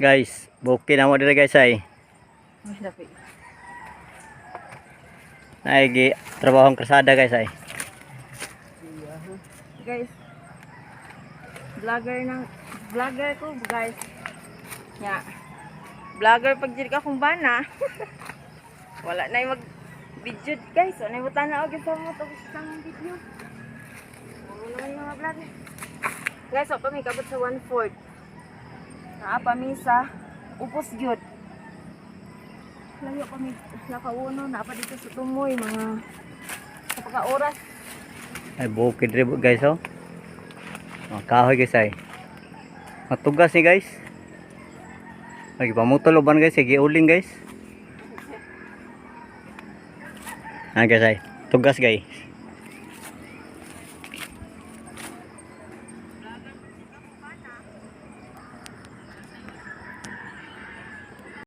Guys, bukid na mo dito guys ay. Mas dapat. Naigi trabahong krasada guys ay. Guys, vlogger ko guys. Nya. Vlogger pag diri ka kung bana. Wala na yung mag video guys. Wala na yung tanaw guys sa mo to isang video. Ano naman yung mga vlogger. Guys, so kami kabot sa 1/4. Naapa mi sa upos gyud. Layo kami nakauno naapa dito sa tumoy mga kapag oras. Ay bukid rin guys oh. Mga kahoy guys ay. Matugas ni guys. Lagi pamutol uban guys, sige uling guys. Ah guys ay, tugas guys.